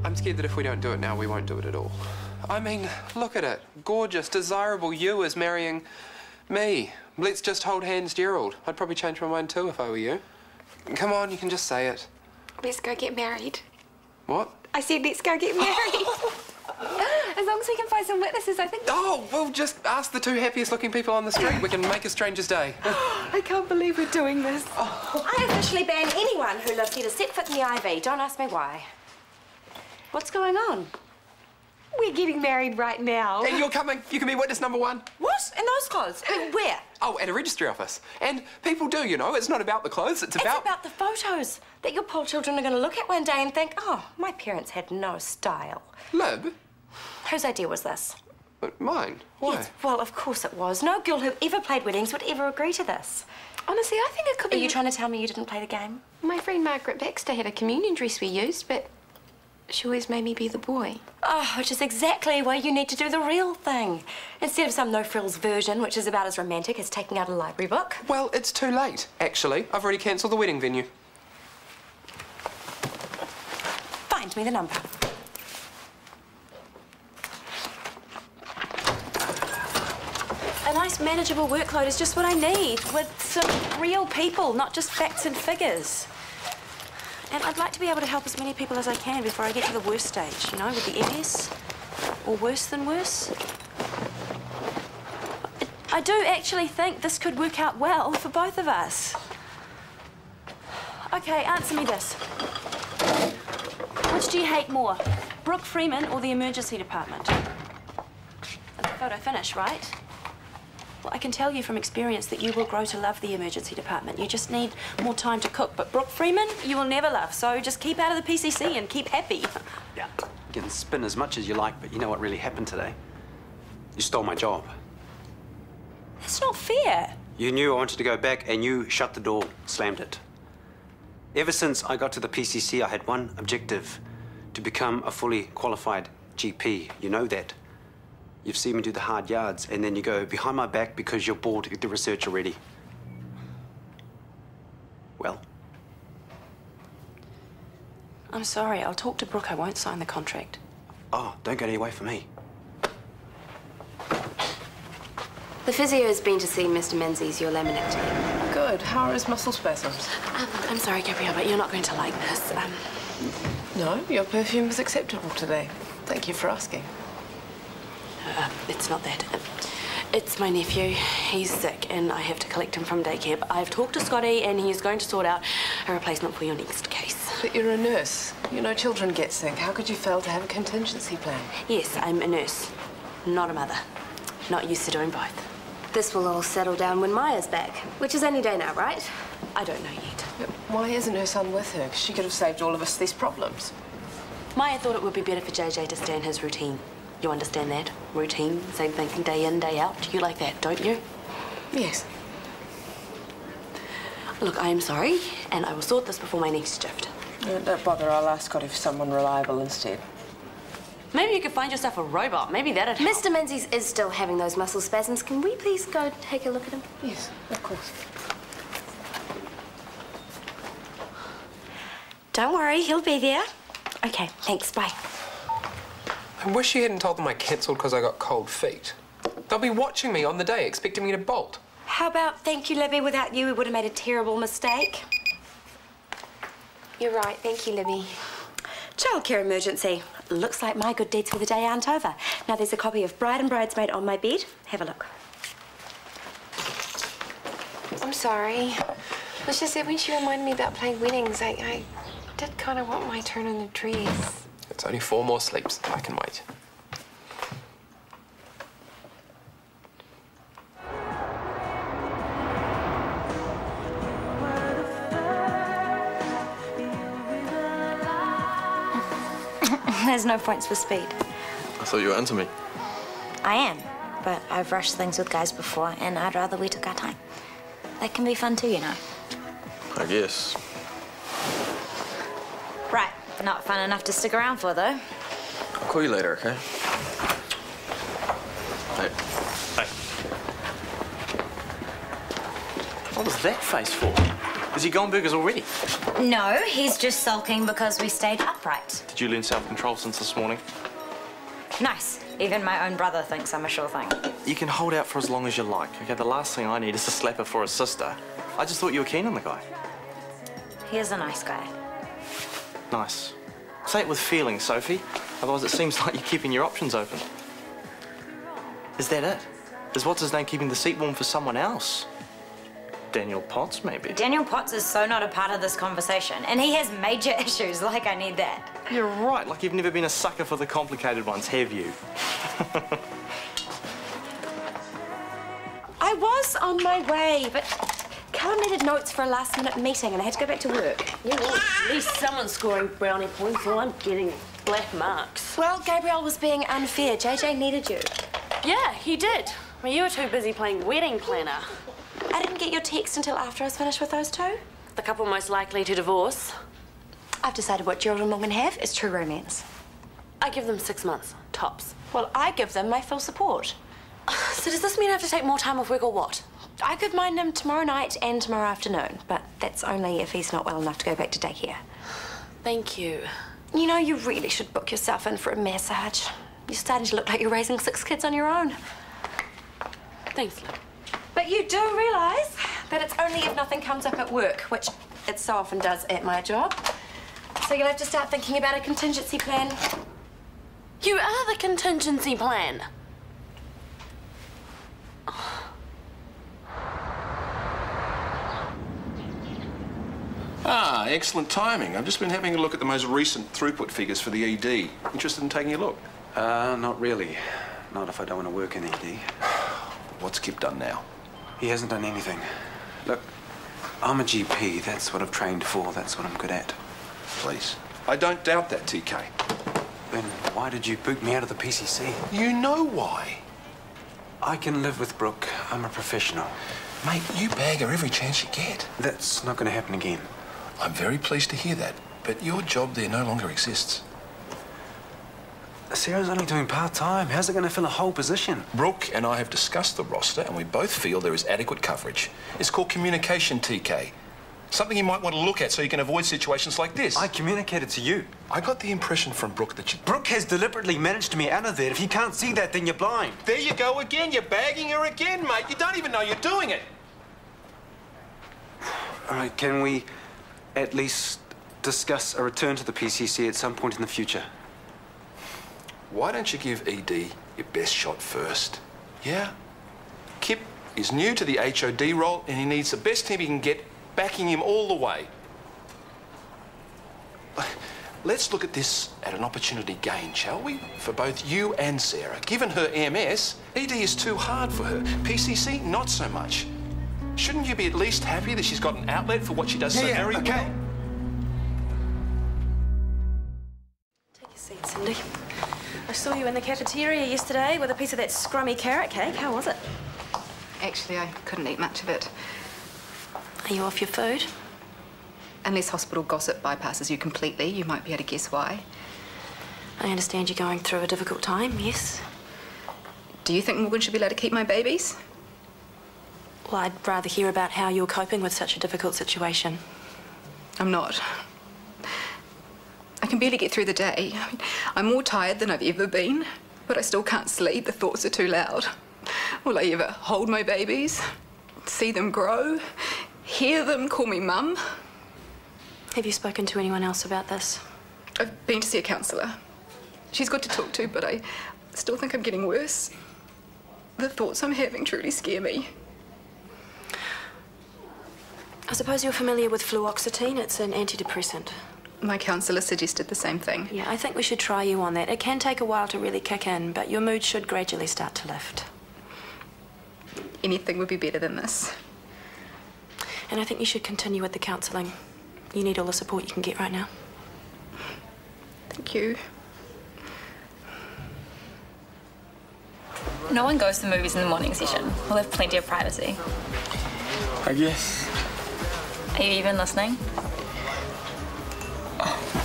I'm scared that if we don't do it now, we won't do it at all. I mean, look at it. Gorgeous, desirable you is marrying me. Let's just hold hands, Gerald. I'd probably change my mind too if I were you. Come on, you can just say it. Let's go get married. What? I said let's go get married. As long as we can find some witnesses, I think... Oh, we'll just ask the two happiest looking people on the street. We can make a stranger's day. I can't believe we're doing this. I officially ban anyone who lives here to set foot in the IV. Don't ask me why. What's going on? We're getting married right now. And you're coming. You can be witness number one. What? In those clothes? Where? Oh, at a registry office. And people do, you know. It's not about the clothes, it's about... It's about the photos that your poor children are going to look at one day and think, oh, my parents had no style. Lib? Whose idea was this? Mine. Why? Yes, well, of course it was. No girl who ever played weddings would ever agree to this. Honestly, I think it could be... Are you trying to tell me you didn't play the game? My friend Margaret Baxter had a communion dress we used, but she always made me be the boy. Oh, which is exactly why you need to do the real thing. Instead of some no-frills version, which is about as romantic as taking out a library book. Well, it's too late, actually. I've already cancelled the wedding venue. Find me the number. A nice, manageable workload is just what I need, with some real people, not just facts and figures. And I'd like to be able to help as many people as I can before I get to the worst stage, you know, with the MS, or worse than worse. I do actually think this could work out well for both of us. Okay, answer me this. Which do you hate more, Brooke Freeman or the emergency department? The photo finish, right? Well, I can tell you from experience that you will grow to love the emergency department. You just need more time to cook. But Brooke Freeman, you will never love. So just keep out of the PCC and keep happy. Yeah, you can spin as much as you like, but you know what really happened today? You stole my job. That's not fair. You knew I wanted to go back, and you shut the door, slammed it. Ever since I got to the PCC, I had one objective: to become a fully qualified GP. You know that. You've seen me do the hard yards, and then you go behind my back because you're bored to get the research already. Well? I'm sorry. I'll talk to Brooke. I won't sign the contract. Oh, don't go any way for me. The physio has been to see Mr. Menzies, your laminating. Good. How are his muscle spasms? I'm sorry, Gabrielle, but you're not going to like this. No, your perfume was acceptable today. Thank you for asking. It's not that. It's my nephew. He's sick and I have to collect him from daycare. But I've talked to Scotty and he's going to sort out a replacement for your next case. But you're a nurse. You know children get sick. How could you fail to have a contingency plan? Yes, I'm a nurse, not a mother. Not used to doing both. This will all settle down when Maya's back, which is any day now, right? I don't know yet. But why isn't her son with her? 'Cause she could have saved all of us these problems. Maya thought it would be better for JJ to stay in his routine. You understand that? Routine, same thing, day in, day out. You like that, don't you? Yes. Look, I am sorry, and I will sort this before my next shift. Don't bother. I'll ask Scotty for someone reliable instead. Maybe you could find yourself a robot. Maybe that'd help. Mr. Menzies is still having those muscle spasms. Can we please go take a look at him? Yes, of course. Don't worry, he'll be there. Okay, thanks, bye. I wish you hadn't told them I cancelled because I got cold feet. They'll be watching me on the day, expecting me to bolt. How about thank you, Libby? Without you, we would have made a terrible mistake. You're right. Thank you, Libby. Childcare emergency. Looks like my good deeds for the day aren't over. Now there's a copy of Bride and Bridesmaid on my bed. Have a look. I'm sorry. It's just that when she reminded me about playing weddings, I did kind of want my turn in the dress. It's only 4 more sleeps. I can wait. There's no points for speed. I thought you were into me. I am, but I've rushed things with guys before, and I'd rather we took our time. That can be fun too, you know. I guess. Right, not fun enough to stick around for, though. I'll call you later, okay? Hey. Hey. What was that face for? Has he gone burgers already? No, he's just sulking because we stayed upright. Did you learn self-control since this morning? Nice. Even my own brother thinks I'm a sure thing. You can hold out for as long as you like. Okay, the last thing I need is a slapper for his sister. I just thought you were keen on the guy. He is a nice guy. Nice. Say it with feeling, Sophie. Otherwise it seems like you're keeping your options open. Is that it? Is what's-his-name keeping the seat warm for someone else? Daniel Potts, maybe? Daniel Potts is so not a part of this conversation, and he has major issues, like I need that. You're right, like you've never been a sucker for the complicated ones, have you? I was on my way, but Callum needed notes for a last-minute meeting and I had to go back to work. Yeah, well, at least someone's scoring brownie points while I'm getting black marks. Well, Gabrielle was being unfair. JJ needed you. Yeah, he did. Well, you were too busy playing wedding planner. I didn't get your text until after I was finished with those two. The couple most likely to divorce. I've decided what Gerald and Morgan have is true romance. I give them 6 months, tops. Well, I give them my full support. So does this mean I have to take more time off work or what? I could mind him tomorrow night and tomorrow afternoon, but that's only if he's not well enough to go back to daycare. Thank you. You know, you really should book yourself in for a massage. You're starting to look like you're raising 6 kids on your own. Thanks, Lou. But you do realise that it's only if nothing comes up at work, which it so often does at my job. So you'll have to start thinking about a contingency plan. You are the contingency plan. Ah, excellent timing. I've just been having a look at the most recent throughput figures for the ED. Interested in taking a look? Not really. Not if I don't want to work in ED. What's Kip done now? He hasn't done anything. Look, I'm a GP. That's what I've trained for. That's what I'm good at. Please. I don't doubt that, TK. Then why did you boot me out of the PCC? You know why. I can live with Brooke. I'm a professional. Mate, you bag her every chance you get. That's not going to happen again. I'm very pleased to hear that, but your job there no longer exists. Sarah's only doing part-time. How's it going to fill a whole position? Brooke and I have discussed the roster, and we both feel there is adequate coverage. It's called communication, TK. Something you might want to look at so you can avoid situations like this. I communicated to you. I got the impression from Brooke that you... Brooke has deliberately managed me out of there. If you can't see that, then you're blind. There you go again. You're bagging her again, mate. You don't even know you're doing it. All right, can we at least discuss a return to the PCC at some point in the future? Why don't you give ED your best shot first? Yeah? Kip is new to the HOD role and he needs the best team he can get, backing him all the way. Let's look at this at an opportunity gain, shall we? For both you and Sarah. Given her MS, ED is too hard for her. PCC, not so much. Shouldn't you be at least happy that she's got an outlet for what she does so very well? Take a seat, Cindy. I saw you in the cafeteria yesterday with a piece of that scrummy carrot cake. How was it? Actually, I couldn't eat much of it. Are you off your food? Unless hospital gossip bypasses you completely, you might be able to guess why. I understand you're going through a difficult time, yes? Do you think Morgan should be allowed to keep my babies? Well, I'd rather hear about how you're coping with such a difficult situation. I'm not. I can barely get through the day. I mean, I'm more tired than I've ever been, but I still can't sleep. The thoughts are too loud. Will I ever hold my babies, see them grow, hear them call me mum? Have you spoken to anyone else about this? I've been to see a counsellor. She's good to talk to, but I still think I'm getting worse. The thoughts I'm having truly scare me. I suppose you're familiar with fluoxetine. It's an antidepressant. My counsellor suggested the same thing. Yeah, I think we should try you on that. It can take a while to really kick in, but your mood should gradually start to lift. Anything would be better than this. And I think you should continue with the counselling. You need all the support you can get right now. Thank you. No one goes to movies in the morning session. We'll have plenty of privacy. I guess. Are you even listening?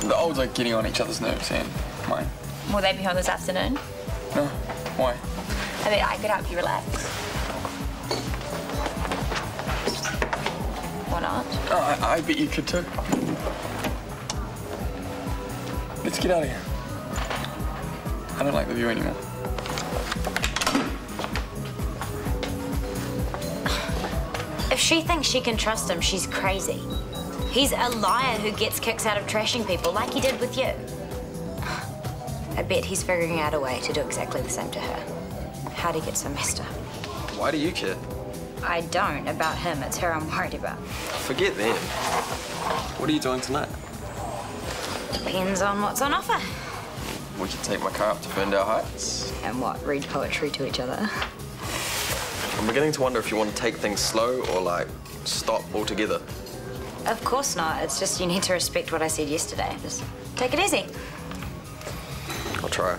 The olds are getting on each other's nerves and mine. Will they be home this afternoon? No. Why? I bet I could help you relax. Or not. Oh, I bet you could too. Let's get out of here. I don't like the view anymore. If she thinks she can trust him, she's crazy. He's a liar who gets kicks out of trashing people like he did with you. I bet he's figuring out a way to do exactly the same to her. How'd he get so messed up? Why do you care? I don't about him. It's her I'm worried about. Forget them. What are you doing tonight? Depends on what's on offer. We could take my car up to Ferndale Heights. And what, read poetry to each other? I'm beginning to wonder if you want to take things slow or, like, stop altogether. Of course not. It's just you need to respect what I said yesterday. Just take it easy. I'll try.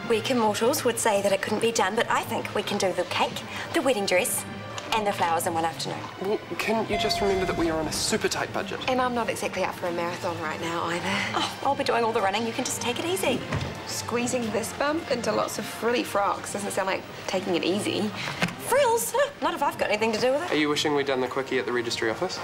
Weak immortals would say that it couldn't be done, but I think we can do the cake, the wedding dress, and the flowers in one afternoon. Well, can you just remember that we are on a super tight budget? And I'm not exactly up for a marathon right now either. Oh, I'll be doing all the running. You can just take it easy. Squeezing this bump into lots of frilly frocks doesn't sound like taking it easy. Frills? Not if I've got anything to do with it. Are you wishing we'd done the quickie at the registry office?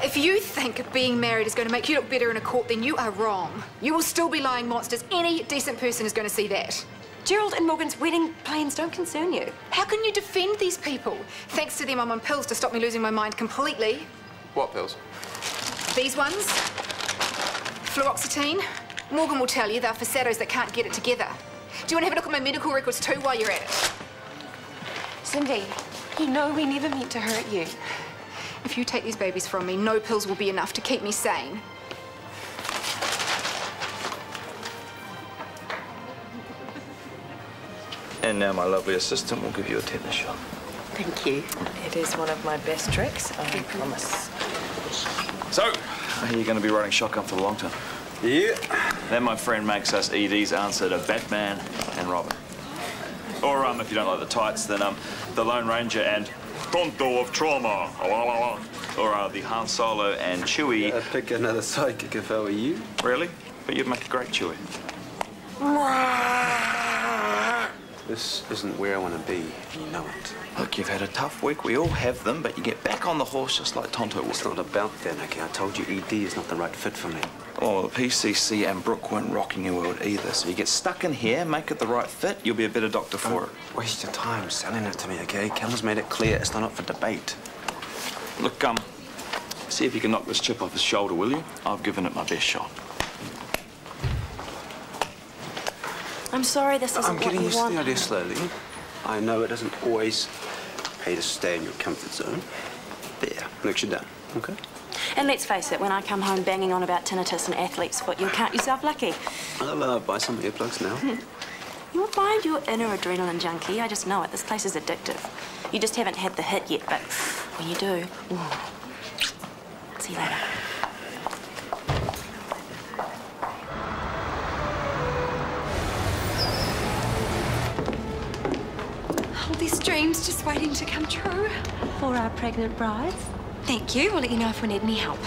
If you think being married is going to make you look better in a court, then you are wrong. You will still be lying monsters. Any decent person is going to see that. Gerald and Morgan's wedding plans don't concern you. How can you defend these people? Thanks to them, I'm on pills to stop me losing my mind completely. What pills? These ones. Fluoxetine. Morgan will tell you they're for saddos that can't get it together. Do you want to have a look at my medical records too while you're at it? Cindy, you know we never meant to hurt you. If you take these babies from me, no pills will be enough to keep me sane. And now my lovely assistant will give you a tetanus shot. Thank you. It is one of my best tricks, I promise. So, are you going to be riding shotgun for the long term? Yeah. That, my friend, makes us ED's answer to Batman and Robin. Or, if you don't like the tights, then, the Lone Ranger and Tonto of Trauma. Or, the Han Solo and Chewie. I'd pick another sidekick if I were you. Really? But you'd make a great Chewie. This isn't where I want to be, you know it. Look, you've had a tough week. We all have them, but you get back on the horse just like Tonto would. It's not about that, okay? I told you ED is not the right fit for me. Oh, the PCC and Brooke weren't rocking your world either. So you get stuck in here, make it the right fit, you'll be a better doctor for it. Waste your time selling it to me, okay? Callum's made it clear it's not up for debate. Look, see if you can knock this chip off his shoulder, will you? I've given it my best shot. I'm sorry this isn't I'm what getting you used to want. the idea slowly. I know it doesn't always pay to stay in your comfort zone. There, lecture done, okay? And let's face it, when I come home banging on about tinnitus and athlete's foot, you'll count yourself lucky. I'll buy some earplugs now. You'll find your inner adrenaline junkie. I just know it. This place is addictive. You just haven't had the hit yet, but when you do, ooh. See you later. All these dreams just waiting to come true. For our pregnant brides. Thank you. We'll let you know if we need any help.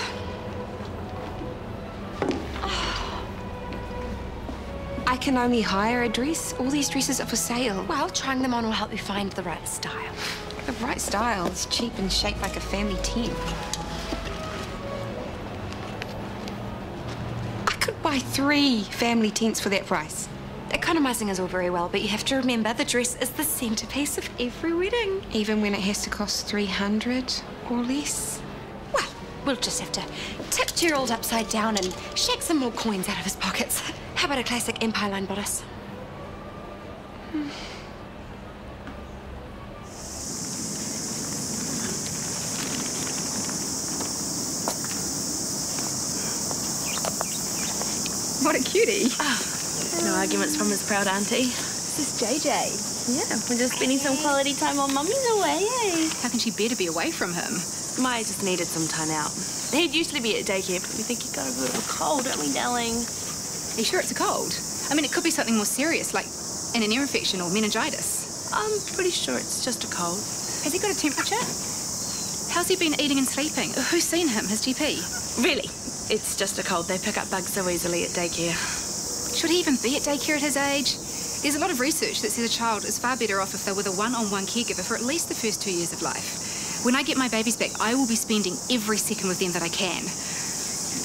I can only hire a dress. All these dresses are for sale. Well, trying them on will help you find the right style. The right style is cheap and shaped like a family tent. I could buy 3 family tents for that price. Economising is all very well, but you have to remember the dress is the centrepiece of every wedding. Even when it has to cost $300 or less. Well, we'll just have to tip Gerald upside down and shake some more coins out of his pockets. How about a classic Empire line bodice? What a cutie. No arguments from his proud auntie. This is JJ. Yeah, we're just spending some quality time while Mummy's away, eh? How can she bear to be away from him? Maya just needed some time out. He'd usually be at daycare, but we think he got a bit of a cold, don't we, darling? Are you sure it's a cold? I mean, it could be something more serious, like an ear infection or meningitis. I'm pretty sure it's just a cold. Has he got a temperature? How's he been eating and sleeping? Who's seen him, his GP? Really? It's just a cold. They pick up bugs so easily at daycare. Should he even be at daycare at his age? There's a lot of research that says a child is far better off if they're with a one-on-one caregiver for at least the first 2 years of life. When I get my babies back, I will be spending every second with them that I can.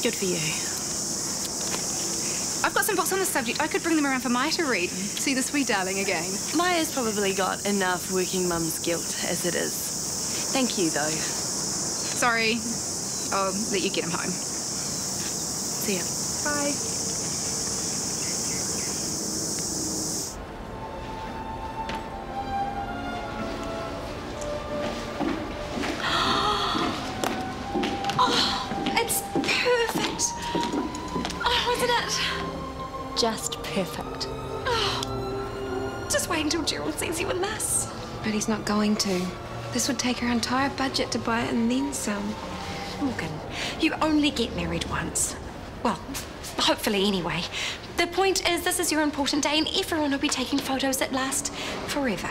Good for you. I've got some books on the subject. I could bring them around for Maya to read. See the sweet darling again. Maya's probably got enough working mum's guilt as it is. Thank you, though. Sorry. I'll let you get him home. See ya. Bye. Just perfect. Oh, just wait until Gerald sees you in this. But he's not going to. This would take our entire budget to buy it and then some. Morgan, you only get married once. Well, hopefully anyway. The point is, this is your important day and everyone will be taking photos that last forever.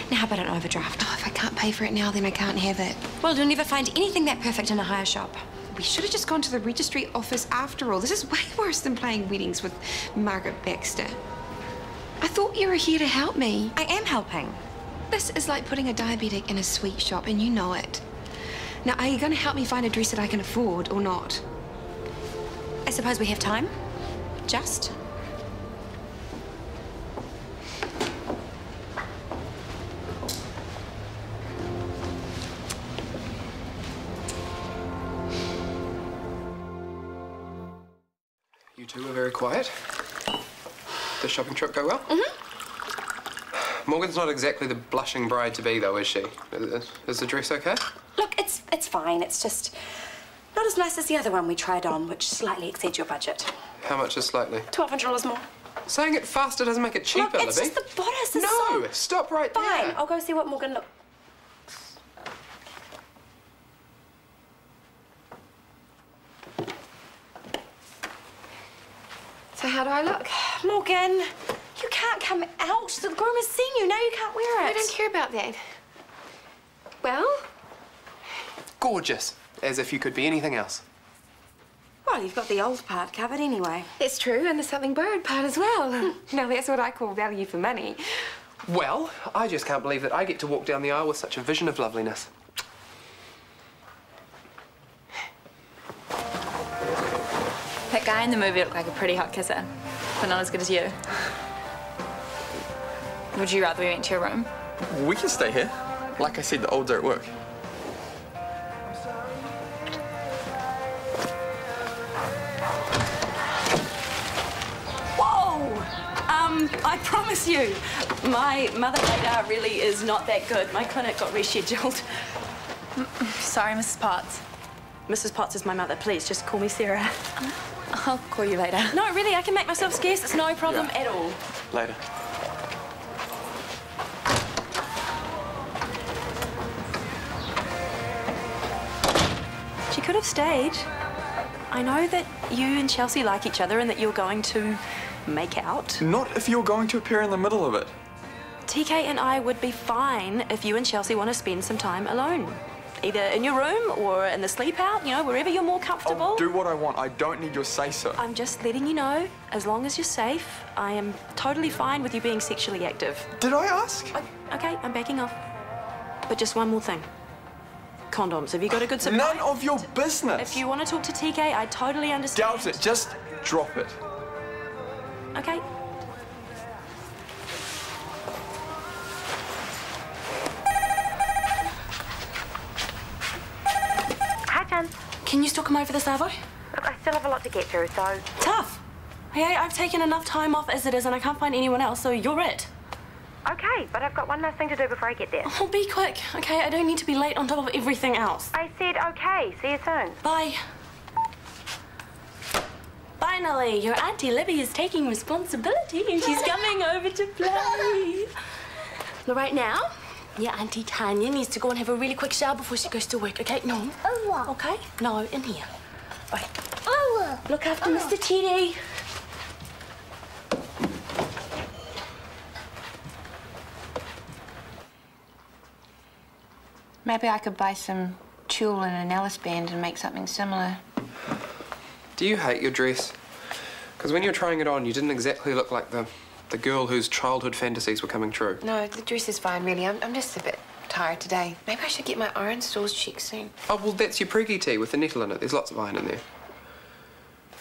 Now, how about an overdraft? Oh, if I can't pay for it now, then I can't have it. Well, you'll never find anything that perfect in a hire shop. We should have just gone to the registry office after all. This is way worse than playing weddings with Margaret Baxter. I thought you were here to help me. I am helping. This is like putting a diabetic in a sweet shop, and you know it. Now, are you going to help me find a dress that I can afford or not? I suppose we have time. Just. You two were very quiet. The shopping trip go well? Mm-hmm. Morgan's not exactly the blushing bride-to-be, though, is she? Is the dress okay? Look, it's fine. It's just not as nice as the other one we tried on, which slightly exceeds your budget. How much is slightly? $1,200 more. Saying it faster doesn't make it cheaper, Look, it's Libby. just the bodice. No, stop right there. Fine, I'll go see what Morgan looks. So how do I look? Morgan, you can't come out. The groom has seen you. Now you can't wear it. I don't care about that. Well? Gorgeous. As if you could be anything else. Well, you've got the old part covered anyway. That's true, and the something borrowed part as well. Now, that's what I call value for money. Well, I just can't believe that I get to walk down the aisle with such a vision of loveliness. That guy in the movie looked like a pretty hot kisser, but not as good as you. Would you rather we went to your room? We can stay here. Like I said, the olds are at work. I promise you, my mother radar really is not that good. My clinic got rescheduled. Sorry, Mrs. Potts. Mrs. Potts is my mother. Please, just call me Sarah. I'll call you later. No, really, I can make myself scarce. It's no problem at all. Later. She could have stayed. I know that you and Chelsea like each other and that you're going to make out. Not if you're going to appear in the middle of it. TK and I would be fine if you and Chelsea want to spend some time alone. Either in your room or in the sleep out, you know, wherever you're more comfortable. I'll do what I want. I don't need your say-so. I'm just letting you know, as long as you're safe, I am totally fine with you being sexually active. Did I ask? Okay, I'm backing off. But just one more thing. Condoms. Have you got a good supply? None of your business. If you want to talk to TK, I totally understand. Doubt it. Just drop it. Okay. Hi, Jen. Can you still come over this Savo? Look, I still have a lot to get through, so... Tough. Hey, I've taken enough time off as it is and I can't find anyone else, so you're it. Okay, but I've got one last thing to do before I get there. Oh, be quick, okay? I don't need to be late on top of everything else. I said okay. See you soon. Bye. Finally, your Auntie Libby is taking responsibility and she's coming over to play. Well, right now, your Auntie Tanya needs to go and have a really quick shower before she goes to work, okay? No. Okay? No, in here. Right. Look after Mr. Teddy. Maybe I could buy some tulle and an Alice band and make something similar. Do you hate your dress? Because when you're trying it on, you didn't exactly look like the The girl whose childhood fantasies were coming true. No, the dress is fine, really. I'm just a bit tired today. Maybe I should get my iron stores checked soon. Oh, well, that's your preggy tea with the nettle in it. There's lots of iron in there.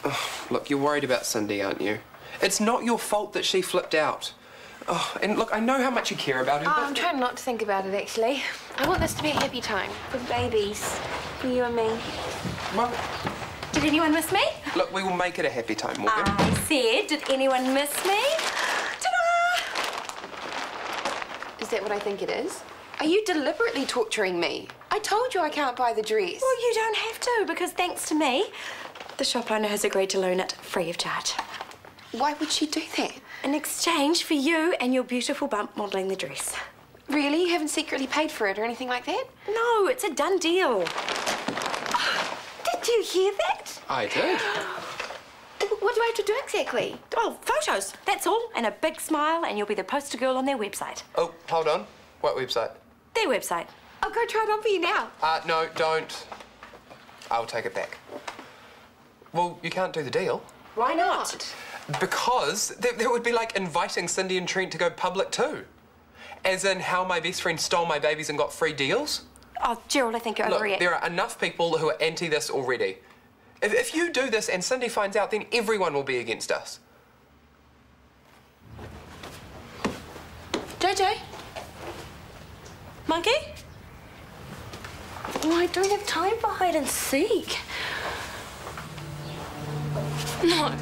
Oh, look, you're worried about Cindy, aren't you? It's not your fault that she flipped out. Oh, and look, I know how much you care about her, but... I'm trying not to think about it, actually. I want this to be a happy time for the babies, for you and me. Well, Did anyone miss me? look, we will make it a happy time, Morgan. I said, did anyone miss me? Ta-da! Is that what I think it is? Are you deliberately torturing me? I told you I can't buy the dress. Well, you don't have to, because thanks to me, the shop owner has agreed to loan it free of charge. Why would she do that? In exchange for you and your beautiful bump modelling the dress. Really? You haven't secretly paid for it or anything like that? No, it's a done deal. Did you hear that? I did. What do I have to do exactly? Oh, photos, that's all. And a big smile, and you'll be the poster girl on their website. Oh, hold on. What website? Their website. I'll go try it on for you now. No, don't. I'll take it back. Well, you can't do the deal. Why not? Because that would be like inviting Cindy and Trent to go public too. As in how my best friend stole my babies and got free deals. Oh, Gerald, I think you're Look, overreacting. there are enough people who are anti this already. If you do this and Cindy finds out, then everyone will be against us. JJ? Monkey? Oh, I don't have time for hide and seek. No.